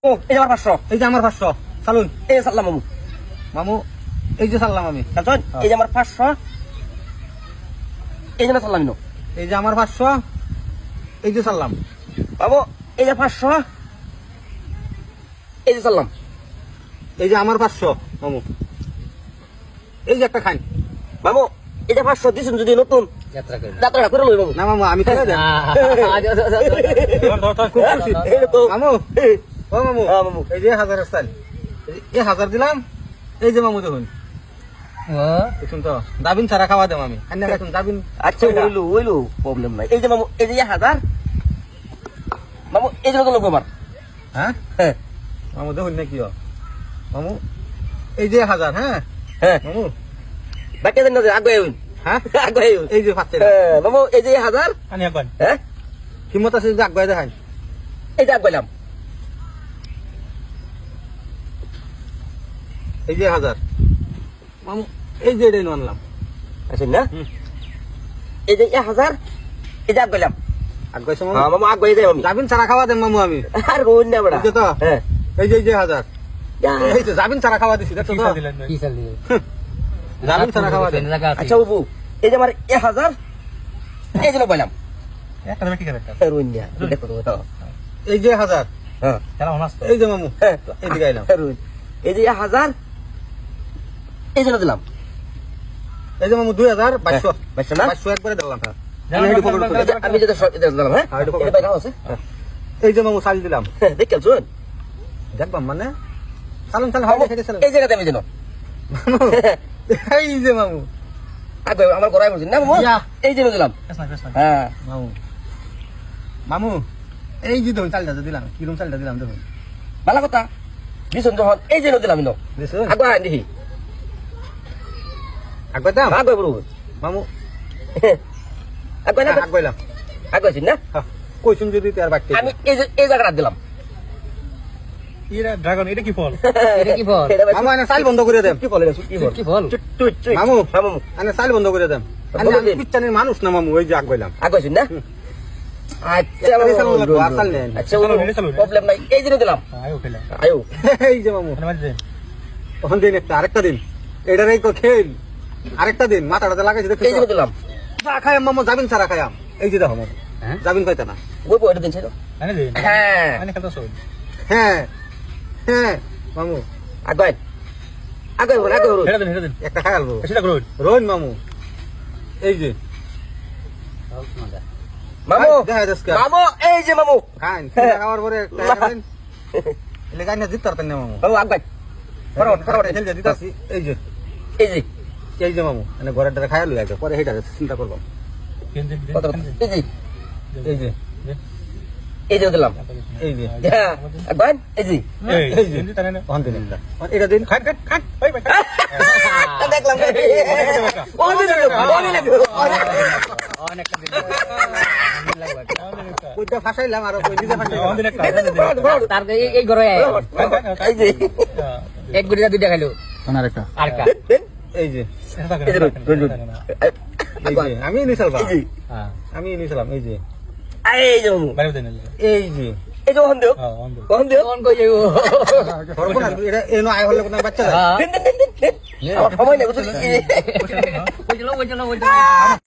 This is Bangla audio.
ও এই যে আমার 500 এই যে আমার 500 চালুন। এই যে সাল্লাম মামু মামু এই যে চাললাম আমি। চালছন এই যে আমার 500 এই যে না সাল্লাম নো এই যে আমার 500 এই যে চাললাম। বাবু এই যে 500 এই যে সাল্লাম। এই যে আমার 500 মামু। এই যে একটা খান বাবু এই যে 500 দিছেন যদি নতুন যাত্রা করে লই বাবু না মামু আমি খাই দেন। খুব খুশি মামু। ও মামু মামু এই যে 1000 স্টাইল এই 1000 দিলাম। এই যে মামু দেখুন দেখুন তো দাবিন ছাড়া খাওয়া দেব আমি আন্না দেখুন দাবিন। আচ্ছা ওইলো প্রবলেম নাই। এই যে মামু এই যে 1000 মামু এই যে কত লোক আমার হ্যাঁ হ্যাঁ মামু দেখুন না কি মামু এই যে 1000 হ্যাঁ হ্যাঁ মামু বাকি দেন না আগে আইন হ্যাঁ আগে আইন এই যে পাচ্ছে মামু এই যে 1000 আনি একবার হ্যাঁ হিম্মত আছে যে আগুয়াই দেখাই। এই যে আগাইলাম এই যে 1000 মামু এই যে এটাই আনলাম। আছেন না এই যে 1000 এই যে আগাইলাম আগুয়াইছে মামু মামু আগাই দেব আমি দাবিন ছাড়া খাওয়া দেন মামু আমি। আর কোন না বড়া এই যে তো হ্যাঁ এই যে 1000 এই যে দাবিন ছাড়া খাওয়া দিছি দেখছো তো কি চাল দিলেন দাবিন ছাড়া খাওয়া দেন। আচ্ছা বাবু এই যে আমার 1000 এই যে বললাম একটা কি করে রুইন না দেখো তো এই যে 1000 হ্যাঁ তারা হনাস তো এই যে মামু হ্যাঁ এইদিকে আইলাম। রুইন এই যে 1000 এই যে দিলাম এই যে মামু 2200 বাইশো না 2200 একবারে দিলাম। আমি যেটা দিলাম হ্যাঁ হ্যাঁ, এটা এটা বাইরে আছে এই যে মামু চাল দিলাম। দেখেন শুন দেখবাম মানে চালুন চাল হয় দেখে চালুন। এই জায়গাতে আমি যেন এই যে মামু আগে আমার গড়াই বলছি না মামু ইয়া। এই যে দিলাম হ্যাঁ মামু মামু এই যে দেখুন চালটা দিলাম কিরম চালটা দিলাম দেখুন ভালো কথা দিছুন যখন এই যে দিলাম ইনো দেখুন আগে আইন দেখি আগুয়াই দাম আগে বলবো মামু আগে না আগুয়াইলাম আগে আছি না কইছুন যদি তার বাক্যে আমি এই জায়গাটা দিলাম এরা ড্রাগন এটা কি ফল এটা কি ফল মামু আনে চাল বন্ধ করে দেন। কি ফল এটা কি ফল কি ফল মামু হ্যাঁ মামু আনে চাল বন্ধ করে দেন। বন্ধ দিন। পিচ্চানের মানুষ না মামু ওই যে আগুয়াইলাম। আগে আছি না আচ্ছা একটা চাল লাগবো, আর চাল নেন। আচ্ছা প্রবলেম নাই এই যে দিলাম আয়ো খেলা আয়ো এই যে মামু মানে মাঝে তখন দিন একটা আরেকটা দিন এটার এই তো খেল আরেকটা দিন মাথাটাতে লাগাইছে দেখো এই যে দিলাম যা খায়াম মামু যাবিন ছাড়া খায়াম। এই যে দেখো মামু হ্যাঁ যাবিন কইতা না। ওই বইটা দিন ছিল মানে দে হ্যাঁ মানে খেলতো সব হ্যাঁ হ্যাঁ মামু আগে আগে বল আগে বল হেডা দেন একটা খায়ালবো সেটা করুন রোহিন মামু এই যে মামু দেখা যাচ্ছে মামু এই যে মামু খান খাওয়ার পরে একটা খাবেন এলে গাইনা জিত পারতেন না মামু মামু আগে ফরওয়ার্ড ফরওয়ার্ড খেল যে দিতাছি এই যে এই যে মামু মানে ঘরের দ্বারা খায়ালু আগে পরে হেটা চিন্তা করবো। কেন দিন কত এই যে এই যে এই যে দিলাম এই যে হ্যাঁ আগে এই যে এই যে এই তারা না ওখান দিন এটা দিন খান খান খান ওই ভাই দেখলাম অনেকটা দিন কইটা ফাঁসাইলাম আর কই দিতে ফাঁসাইলাম। অনেক একটা তার এই ঘরে এই যে এক গুড়িটা দুইটা খাইলো আর একটা আর কা এই যে এই যে এই যে আমি নিছালবা এই যে হ্যাঁ আমি নিছালাম এই যে এই যে মামু বাইরে দেন এই যে এই যে ওখান দিও হ্যাঁ অন্ধ ওখান দিও কোন কই যাইবো সর্বনা এটা এনো আয় হলে কোন বাচ্চা দিন আমার সময় নেই বুঝলি কইলো